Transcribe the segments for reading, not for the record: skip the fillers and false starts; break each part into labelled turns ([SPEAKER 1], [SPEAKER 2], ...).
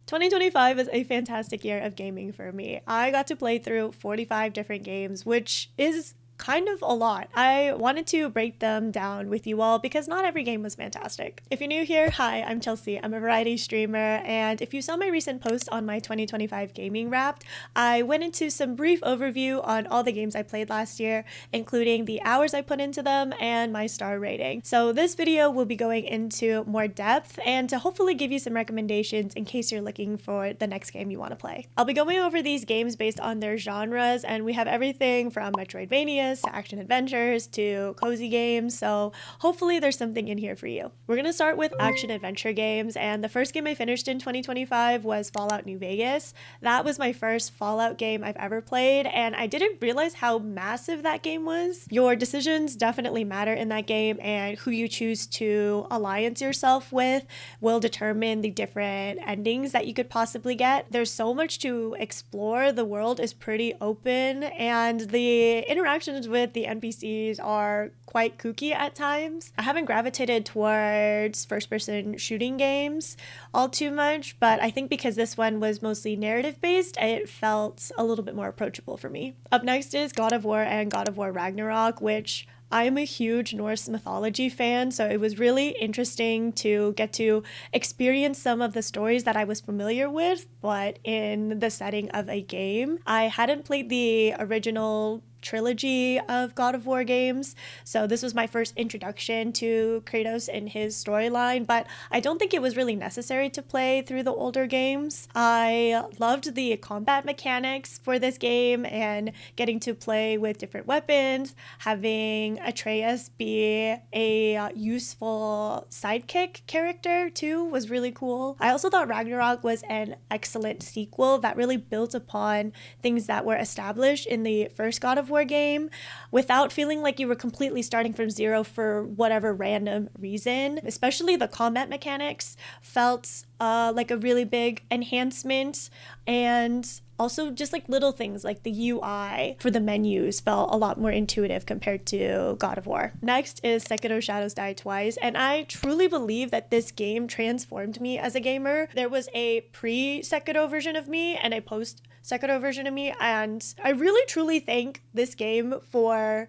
[SPEAKER 1] 2025 was a fantastic year of gaming for me. I got to play through 45 different games, which is kind of a lot. I wanted to break them down with you all because not every game was fantastic. If you're new here, hi, I'm Chelsea. I'm a variety streamer, and if you saw my recent post on my 2025 gaming wrapped, I went into some brief overview on all the games I played last year, including the hours I put into them and my star rating. So this video will be going into more depth and to hopefully give you some recommendations in case you're looking for the next game you want to play. I'll be going over these games based on their genres, and we have everything from Metroidvania to action adventures to cozy games, so hopefully there's something in here for you. We're gonna start with action adventure games, and the first game I finished in 2025 was Fallout New Vegas. That was my first Fallout game I've ever played, and I didn't realize how massive that game was. Your decisions definitely matter in that game, and who you choose to alliance yourself with will determine the different endings that you could possibly get. There's so much to explore. The world is pretty open, and the interactions with the NPCs are quite kooky at times. I haven't gravitated towards first-person shooting games all too much, but I think because this one was mostly narrative-based, it felt a little bit more approachable for me. Up next is God of War and God of War Ragnarok, which I'm a huge Norse mythology fan, so it was really interesting to get to experience some of the stories that I was familiar with, but in the setting of a game. I hadn't played the original trilogy of God of War games, so this was my first introduction to Kratos and his storyline, but I don't think it was really necessary to play through the older games. I loved the combat mechanics for this game and getting to play with different weapons, having Atreus be a useful sidekick character too was really cool. I also thought Ragnarok was an excellent sequel that really built upon things that were established in the first God of War game without feeling like you were completely starting from zero for whatever random reason. Especially the combat mechanics felt like a really big enhancement, and also just like little things like the UI for the menus felt a lot more intuitive compared to God of War. Next is Sekiro Shadows Die Twice, and I truly believe that this game transformed me as a gamer. There was a pre-Sekiro version of me and a post-Sekiro version of me, and I really truly thank this game for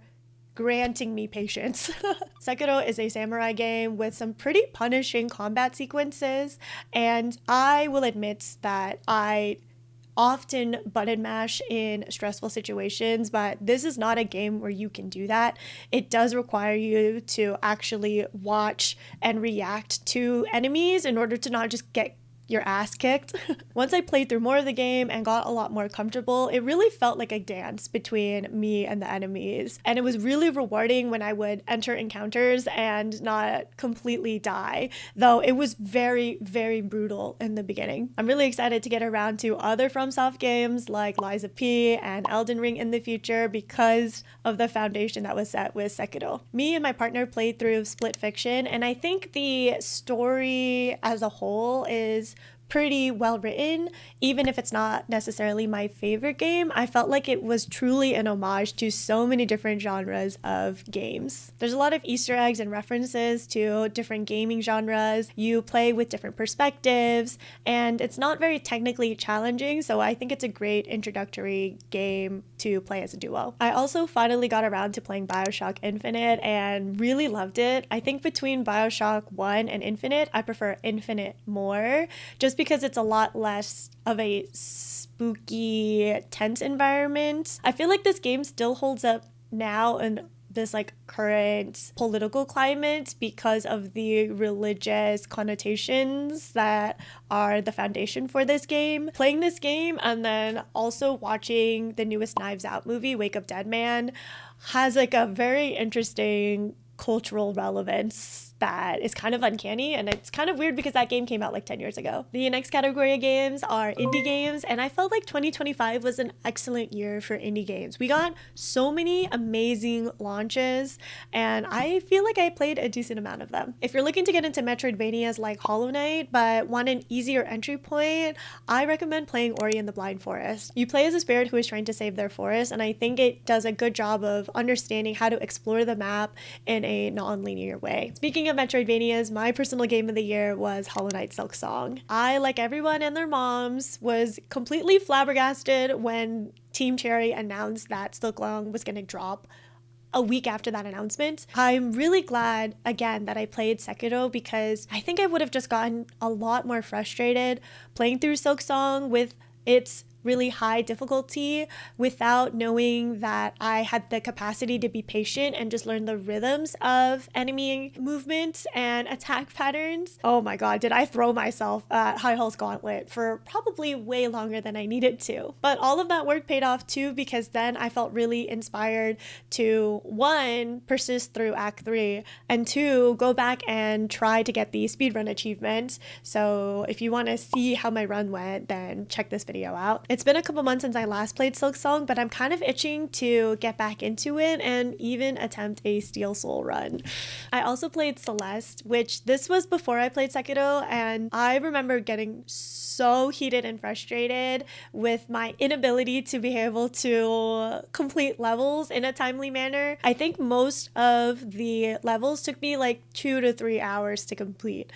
[SPEAKER 1] granting me patience. Sekiro is a samurai game with some pretty punishing combat sequences, and I will admit that I often button mash in stressful situations, but this is not a game where you can do that. It does require you to actually watch and react to enemies in order to not just get your ass kicked. Once I played through more of the game and got a lot more comfortable, it really felt like a dance between me and the enemies. And it was really rewarding when I would enter encounters and not completely die, though it was very, very brutal in the beginning. I'm really excited to get around to other FromSoft games like Lies of P and Elden Ring in the future because of the foundation that was set with Sekiro. Me and my partner played through Split Fiction, and I think the story as a whole is pretty well written. Even if it's not necessarily my favorite game, I felt like it was truly an homage to so many different genres of games. There's a lot of Easter eggs and references to different gaming genres. You play with different perspectives, and it's not very technically challenging, so I think it's a great introductory game to play as a duo. I also finally got around to playing BioShock Infinite and really loved it. I think between BioShock 1 and Infinite, I prefer Infinite more, just because it's a lot less of a spooky, tense environment. I feel like this game still holds up now in this like current political climate because of the religious connotations that are the foundation for this game. Playing this game and then also watching the newest Knives Out movie, Wake Up Dead Man, has like a very interesting cultural relevance that is kind of uncanny, and it's kind of weird because that game came out like 10 years ago. The next category of games are indie games, and I felt like 2025 was an excellent year for indie games. We got so many amazing launches, and I feel like I played a decent amount of them. If you're looking to get into Metroidvanias like Hollow Knight but want an easier entry point, I recommend playing Ori and the Blind Forest. You play as a spirit who is trying to save their forest, and I think it does a good job of understanding how to explore the map in a non-linear way. Speaking Speaking of Metroidvanias, my personal game of the year was Hollow Knight Silk Song. I, like everyone and their moms, was completely flabbergasted when Team Cherry announced that Silk Song was going to drop a week after that announcement. I'm really glad, again, that I played Sekiro because I think I would have just gotten a lot more frustrated playing through Silk Song with its really high difficulty without knowing that I had the capacity to be patient and just learn the rhythms of enemy movements and attack patterns. Oh my god, did I throw myself at High Hall's Gauntlet for probably way longer than I needed to. But all of that work paid off too, because then I felt really inspired to, one, persist through Act 3, and two, go back and try to get the speedrun achievement. So if you want to see how my run went, then check this video out. It's been a couple months since I last played Silk Song, but I'm kind of itching to get back into it and even attempt a Steel Soul run. I also played Celeste, which this was before I played Sekiro, and I remember getting so heated and frustrated with my inability to be able to complete levels in a timely manner. I think most of the levels took me like 2 to 3 hours to complete.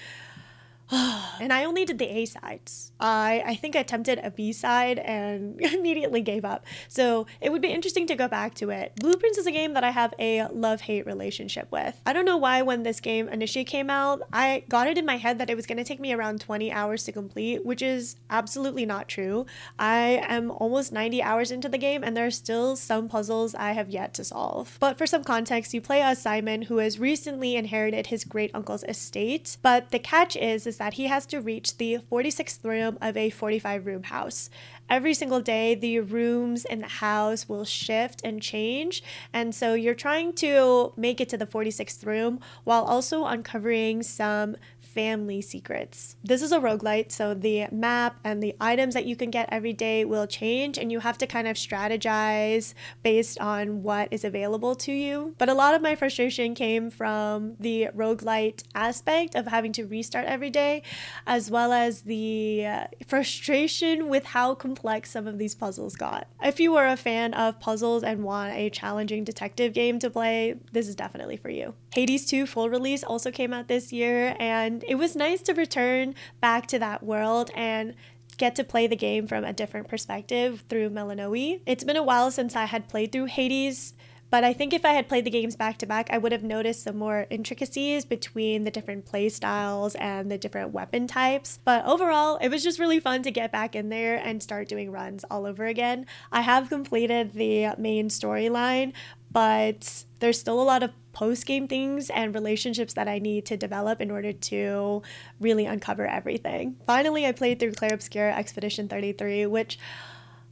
[SPEAKER 1] And I only did the A sides. I think I attempted a B side and immediately gave up. So it would be interesting to go back to it. Blueprints is a game that I have a love-hate relationship with. I don't know why when this game initially came out, I got it in my head that it was going to take me around 20 hours to complete, which is absolutely not true. I am almost 90 hours into the game and there are still some puzzles I have yet to solve. But for some context, you play as Simon, who has recently inherited his great uncle's estate. But the catch is that he has to reach the 46th room of a 45-room house. Every single day, the rooms in the house will shift and change, and so you're trying to make it to the 46th room while also uncovering some family secrets. This is a roguelite, so the map and the items that you can get every day will change, and you have to kind of strategize based on what is available to you. But a lot of my frustration came from the roguelite aspect of having to restart every day, as well as the frustration with how complex some of these puzzles got. If you are a fan of puzzles and want a challenging detective game to play, this is definitely for you. Hades 2 full release also came out this year, and it was nice to return back to that world and get to play the game from a different perspective through Melanoe. It's been a while since I had played through Hades, but I think if I had played the games back to back, I would have noticed some more intricacies between the different play styles and the different weapon types. But overall, it was just really fun to get back in there and start doing runs all over again. I have completed the main storyline, but there's still a lot of post-game things and relationships that I need to develop in order to really uncover everything. Finally, I played through Clair Obscur Expedition 33, which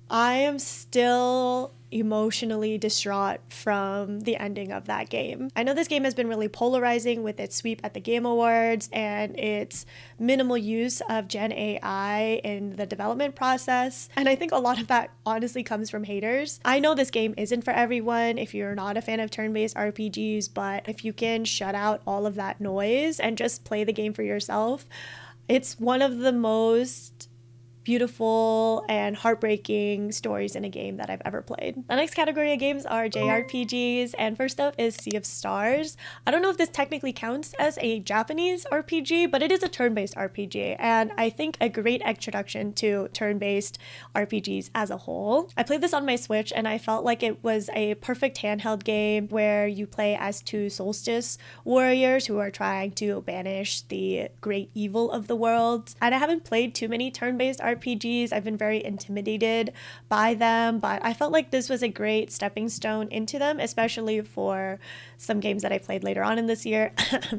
[SPEAKER 1] I am still emotionally distraught from the ending of that game. I know this game has been really polarizing with its sweep at the Game Awards and its minimal use of Gen AI in the development process, and I think a lot of that honestly comes from haters. I know this game isn't for everyone if you're not a fan of turn-based RPGs, but if you can shut out all of that noise and just play the game for yourself, it's one of the most beautiful and heartbreaking stories in a game that I've ever played. The next category of games are jrpgs, and first up is Sea of Stars. I don't know if this technically counts as a Japanese RPG, but it is a turn-based RPG, and I think a great introduction to turn-based RPGs as a whole. I played this on my Switch, and I felt like it was a perfect handheld game where you play as two solstice warriors who are trying to banish the great evil of the world. And I haven't played too many turn-based RPGs. I've been very intimidated by them, but I felt like this was a great stepping stone into them, especially for some games that I played later on in this year,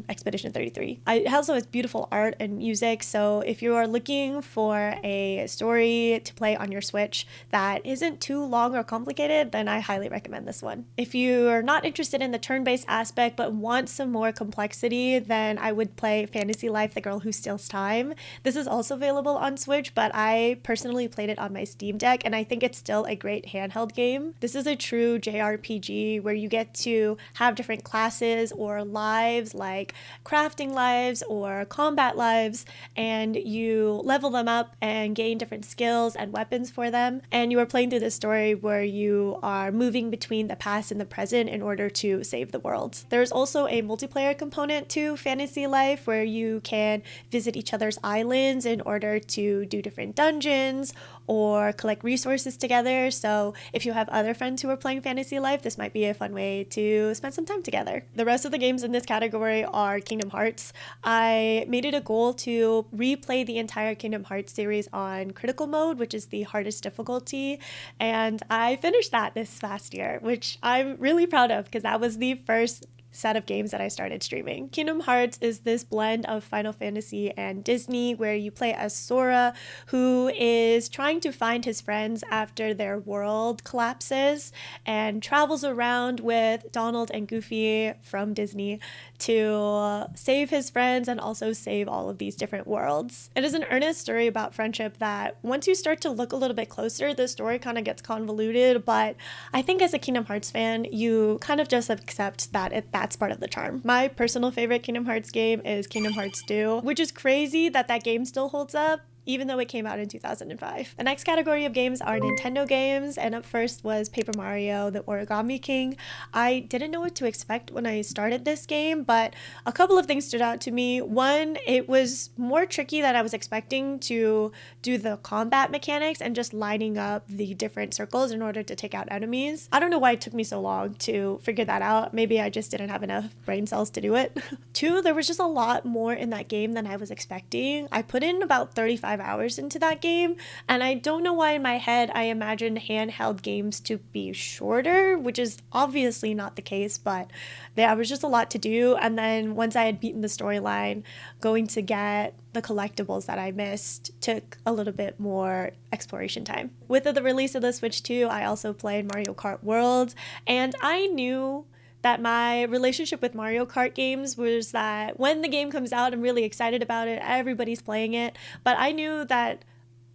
[SPEAKER 1] Expedition 33. It also has beautiful art and music, so if you are looking for a story to play on your Switch that isn't too long or complicated, then I highly recommend this one. If you're not interested in the turn-based aspect but want some more complexity, then I would play Fantasy Life: The Girl Who Steals Time. This is also available on Switch, but I personally played it on my Steam Deck, and I think it's still a great handheld game. This is a true jrpg where you get to have different classes or lives, like crafting lives or combat lives, and you level them up and gain different skills and weapons for them. And you are playing through this story where you are moving between the past and the present in order to save the world. There's also a multiplayer component to Fantasy Life where you can visit each other's islands in order to do different dungeons or collect resources together. So if you have other friends who are playing Fantasy Life, this might be a fun way to spend some time together. The rest of the games in this category are Kingdom Hearts. I made it a goal to replay the entire Kingdom Hearts series on critical mode, which is the hardest difficulty, and I finished that this past year, which I'm really proud of because that was the first set of games that I started streaming. Kingdom Hearts is this blend of Final Fantasy and Disney where you play as Sora, who is trying to find his friends after their world collapses and travels around with Donald and Goofy from Disney to save his friends and also save all of these different worlds. It is an earnest story about friendship that once you start to look a little bit closer, the story kind of gets convoluted, but I think as a Kingdom Hearts fan, you kind of just accept that that's part of the charm. My personal favorite Kingdom Hearts game is Kingdom Hearts 2, which is crazy that that game still holds up even though it came out in 2005. The next category of games are Nintendo games, and up first was Paper Mario, the Origami King. I didn't know what to expect when I started this game, but a couple of things stood out to me. One, it was more tricky than I was expecting to do the combat mechanics and just lining up the different circles in order to take out enemies. I don't know why it took me so long to figure that out. Maybe I just didn't have enough brain cells to do it. Two, there was just a lot more in that game than I was expecting. I put in about 35 hours into that game, and I don't know why in my head I imagined handheld games to be shorter, which is obviously not the case, but there was just a lot to do. And then once I had beaten the storyline, going to get the collectibles that I missed took a little bit more exploration time. With the release of the Switch 2, I also played Mario Kart World, and I knew that my relationship with Mario Kart games was that when the game comes out, I'm really excited about it. Everybody's playing it. But I knew that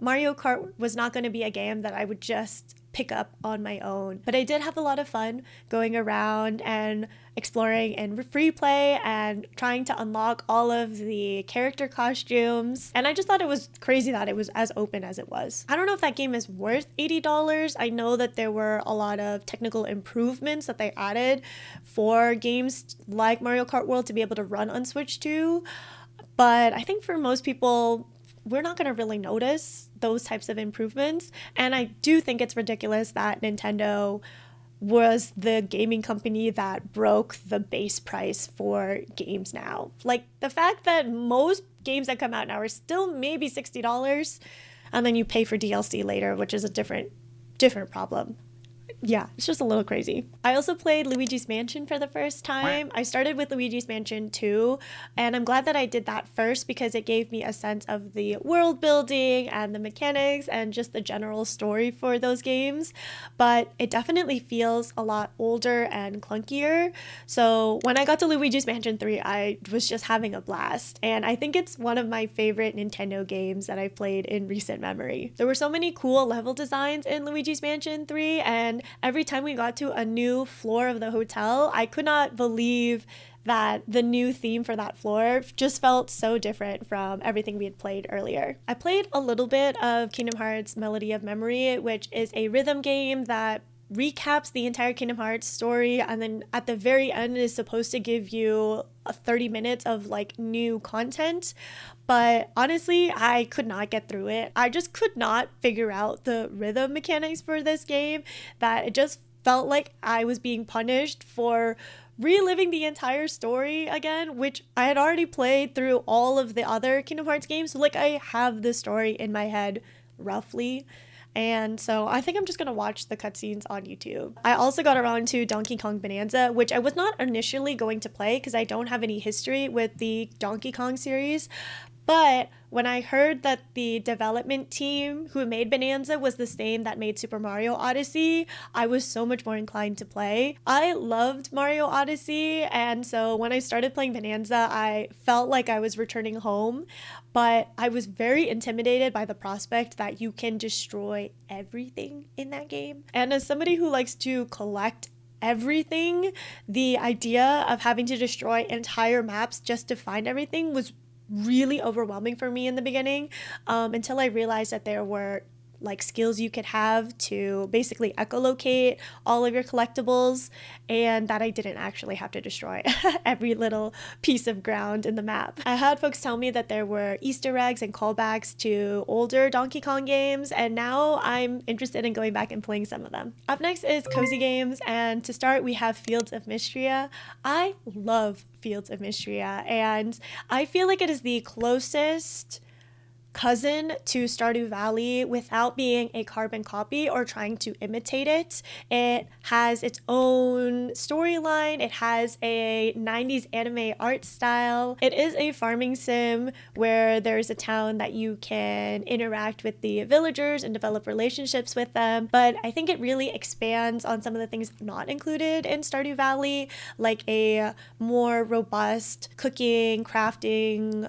[SPEAKER 1] Mario Kart was not going to be a game that I would just pick up on my own. But I did have a lot of fun going around and exploring in free play and trying to unlock all of the character costumes. And I just thought it was crazy that it was as open as it was. I don't know if that game is worth $80. I know that there were a lot of technical improvements that they added for games like Mario Kart World to be able to run on Switch 2. But I think for most people, we're not going to really notice those types of improvements. And I do think it's ridiculous that Nintendo was the gaming company that broke the base price for games now. Like, the fact that most games that come out now are still maybe $60, and then you pay for DLC later, which is a different problem. Yeah, it's just a little crazy. I also played Luigi's Mansion for the first time. I started with Luigi's Mansion 2, and I'm glad that I did that first because it gave me a sense of the world building and the mechanics and just the general story for those games. But it definitely feels a lot older and clunkier. So when I got to Luigi's Mansion 3, I was just having a blast. And I think it's one of my favorite Nintendo games that I've played in recent memory. There were so many cool level designs in Luigi's Mansion 3, and every time we got to a new floor of the hotel, I could not believe that the new theme for that floor just felt so different from everything we had played earlier. I played a little bit of Kingdom Hearts Melody of Memory, which is a rhythm game that recaps the entire Kingdom Hearts story, and then at the very end is supposed to give you 30 minutes of like new content. But honestly, I could not get through it. I just could not figure out the rhythm mechanics for this game, that it just felt like I was being punished for reliving the entire story again, which I had already played through all of the other Kingdom Hearts games. So like, I have the story in my head roughly. And so I think I'm just going to watch the cutscenes on YouTube. I also got around to Donkey Kong Bonanza, which I was not initially going to play because I don't have any history with the Donkey Kong series. But when I heard that the development team who made Bonanza was the same that made Super Mario Odyssey, I was so much more inclined to play. I loved Mario Odyssey, and so when I started playing Bonanza, I felt like I was returning home, but I was very intimidated by the prospect that you can destroy everything in that game. And as somebody who likes to collect everything, the idea of having to destroy entire maps just to find everything was really overwhelming for me in the beginning, until I realized that there were like skills you could have to basically echolocate all of your collectibles, and that I didn't actually have to destroy every little piece of ground in the map. I had folks tell me that there were Easter eggs and callbacks to older Donkey Kong games, and now I'm interested in going back and playing some of them. Up next is cozy games, and to start we have Fields of Mystria. I love Fields of Mystria, and I feel like it is the closest cousin to Stardew Valley without being a carbon copy or trying to imitate it. It has its own storyline. It has a 90s anime art style. It is a farming sim where there's a town that you can interact with the villagers and develop relationships with them. But I think it really expands on some of the things not included in Stardew Valley, like a more robust cooking, crafting,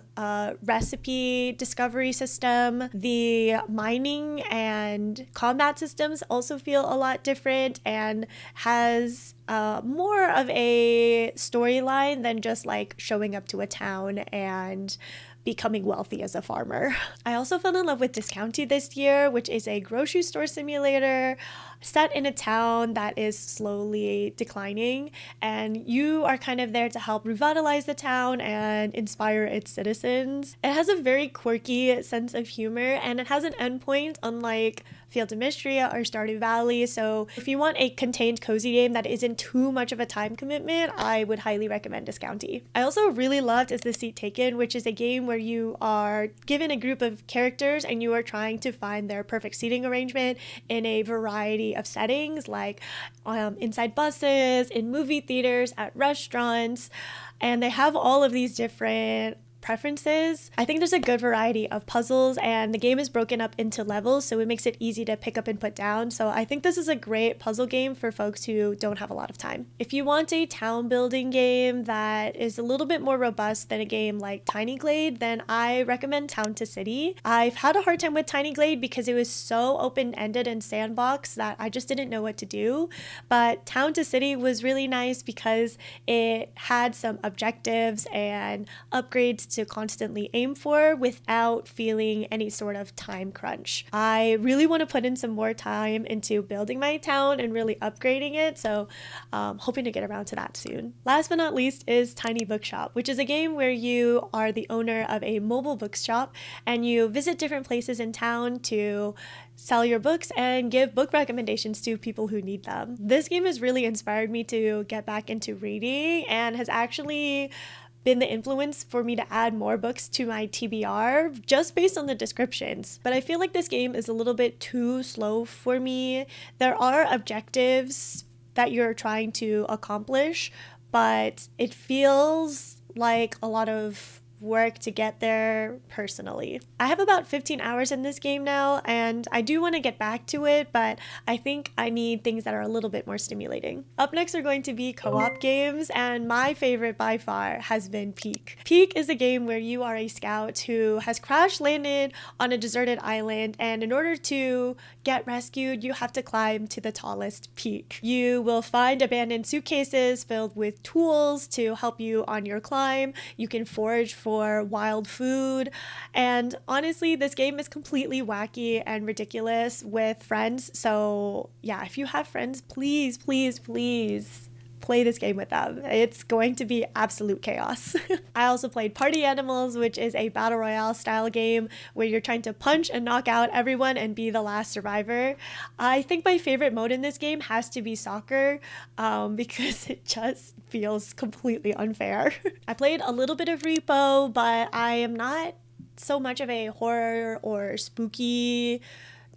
[SPEAKER 1] recipe discovery system. The mining and combat systems also feel a lot different and has more of a storyline than just like showing up to a town and becoming wealthy as a farmer. I also fell in love with Discounty this year, which is a grocery store simulator set in a town that is slowly declining, and you are kind of there to help revitalize the town and inspire its citizens. It has a very quirky sense of humor, and it has an endpoint unlike Field of Mystria or Stardew Valley, so if you want a contained cozy game that isn't too much of a time commitment, I would highly recommend Discounty. I also really loved Is the Seat Taken, which is a game where you are given a group of characters and you are trying to find their perfect seating arrangement in a variety of settings, like inside buses, in movie theaters, at restaurants, and they have all of these different preferences. I think there's a good variety of puzzles, and the game is broken up into levels, so it makes it easy to pick up and put down. So I think this is a great puzzle game for folks who don't have a lot of time. If you want a town building game that is a little bit more robust than a game like Tiny Glade, then I recommend Town to City. I've had a hard time with Tiny Glade because it was so open-ended and sandbox that I just didn't know what to do, but Town to City was really nice because it had some objectives and upgrades to constantly aim for without feeling any sort of time crunch. I really want to put in some more time into building my town and really upgrading it, so hoping to get around to that soon. Last but not least is Tiny Bookshop, which is a game where you are the owner of a mobile bookshop and you visit different places in town to sell your books and give book recommendations to people who need them. This game has really inspired me to get back into reading and has actually been the influence for me to add more books to my TBR just based on the descriptions. But I feel like this game is a little bit too slow for me. There are objectives that you're trying to accomplish, but it feels like a lot of work to get there personally. I have about 15 hours in this game now, and I do want to get back to it, but I think I need things that are a little bit more stimulating. Up next are going to be co-op games, and my favorite by far has been Peak. Peak is a game where you are a scout who has crash landed on a deserted island, and in order to get rescued, you have to climb to the tallest peak. You will find abandoned suitcases filled with tools to help you on your climb. You can forage for wild food, and honestly, this game is completely wacky and ridiculous with friends. So yeah, if you have friends, please play this game with them. It's going to be absolute chaos. I also played Party Animals, which is a battle royale style game where you're trying to punch and knock out everyone and be the last survivor. I think my favorite mode in this game has to be soccer, because it just feels completely unfair. I played a little bit of Repo, but I am not so much of a horror or spooky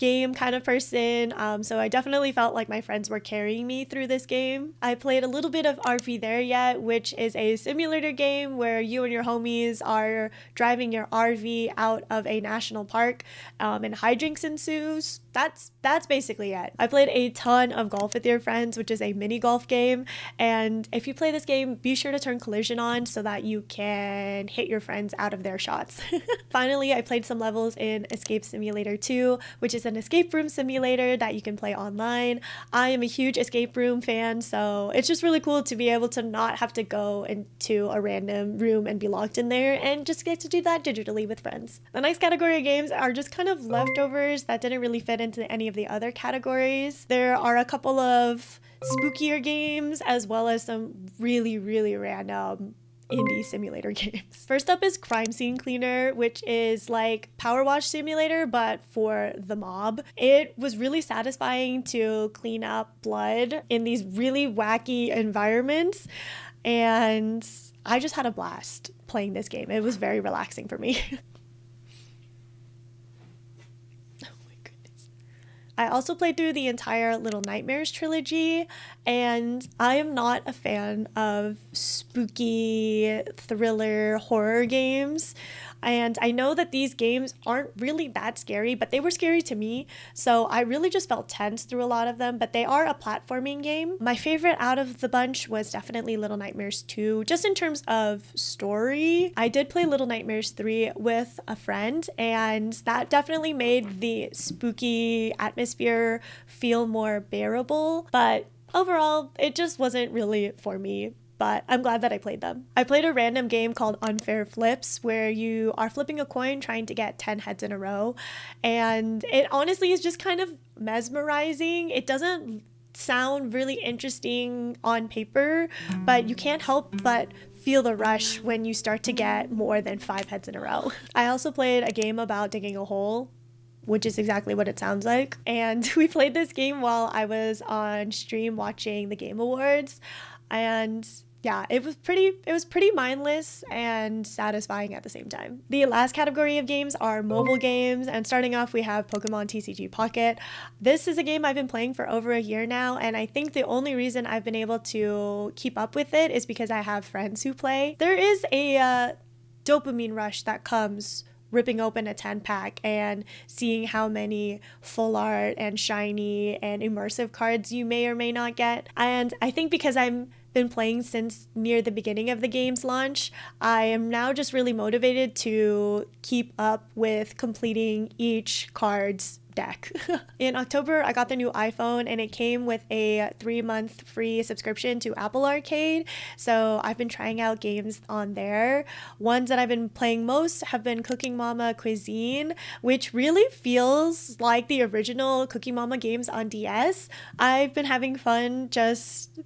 [SPEAKER 1] game kind of person, so I definitely felt like my friends were carrying me through this game. I played a little bit of RV There Yet, which is a simulator game where you and your homies are driving your RV out of a national park, and hijinks ensues. That's basically it. I played a ton of Golf with Your Friends, which is a mini golf game, and if you play this game, be sure to turn collision on so that you can hit your friends out of their shots. Finally, I played some levels in Escape Simulator 2, which is an escape room simulator that you can play online. I am a huge escape room fan, so it's just really cool to be able to not have to go into a random room and be locked in there and just get to do that digitally with friends. The next category of games are just kind of leftovers that didn't really fit into any of the other categories. There are a couple of spookier games as well as some really random indie simulator games. First up is Crime Scene Cleaner, which is like Power Wash Simulator but for the mob. It was really satisfying to clean up blood in these really wacky environments, and I just had a blast playing this game. It was very relaxing for me. I also played through the entire Little Nightmares trilogy, and I am not a fan of spooky thriller horror games. And I know that these games aren't really that scary, but they were scary to me. So I really just felt tense through a lot of them, but they are a platforming game. My favorite out of the bunch was definitely Little Nightmares 2, just in terms of story. I did play Little Nightmares 3 with a friend, and that definitely made the spooky atmosphere feel more bearable. But overall, it just wasn't really for me. But I'm glad that I played them. I played a random game called Unfair Flips where you are flipping a coin trying to get 10 heads in a row. And it honestly is just kind of mesmerizing. It doesn't sound really interesting on paper, but you can't help but feel the rush when you start to get more than 5 heads in a row. I also played a game about digging a hole, which is exactly what it sounds like. And we played this game while I was on stream watching the Game Awards. And yeah, it was pretty mindless and satisfying at the same time. The last category of games are mobile games, and starting off we have Pokemon TCG Pocket. This is a game I've been playing for over a year now, and I think the only reason I've been able to keep up with it is because I have friends who play. There is a dopamine rush that comes ripping open a 10-pack and seeing how many full art and shiny and immersive cards you may or may not get. And I think because I'm been playing since near the beginning of the game's launch, I am now just really motivated to keep up with completing each card's deck. In October, I got the new iPhone and it came with a 3-month free subscription to Apple Arcade. So I've been trying out games on there. Ones that I've been playing most have been Cooking Mama Cuisine, which really feels like the original Cooking Mama games on DS. I've been having fun just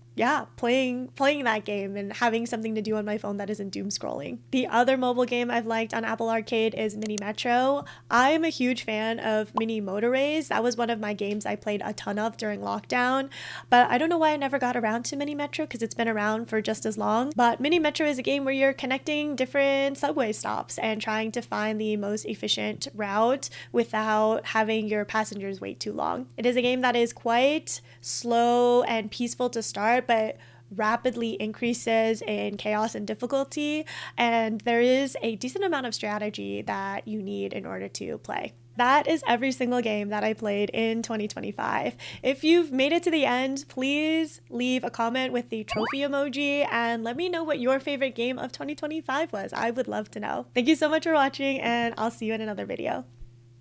[SPEAKER 1] playing that game and having something to do on my phone that isn't doom scrolling. The other mobile game I've liked on Apple Arcade is Mini Metro. I'm a huge fan of Mini Motorways. That was one of my games I played a ton of during lockdown, but I don't know why I never got around to Mini Metro because it's been around for just as long. But Mini Metro is a game where you're connecting different subway stops and trying to find the most efficient route without having your passengers wait too long. It is a game that is quite slow and peaceful to start, but rapidly increases in chaos and difficulty, and there is a decent amount of strategy that you need in order to play. That is every single game that I played in 2025. If you've made it to the end, please leave a comment with the trophy emoji and let me know what your favorite game of 2025 was. I would love to know. Thank you so much for watching, and I'll see you in another video.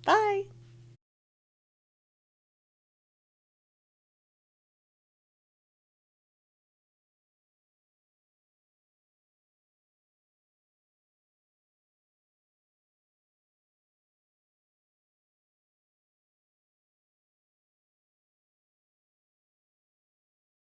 [SPEAKER 1] Bye!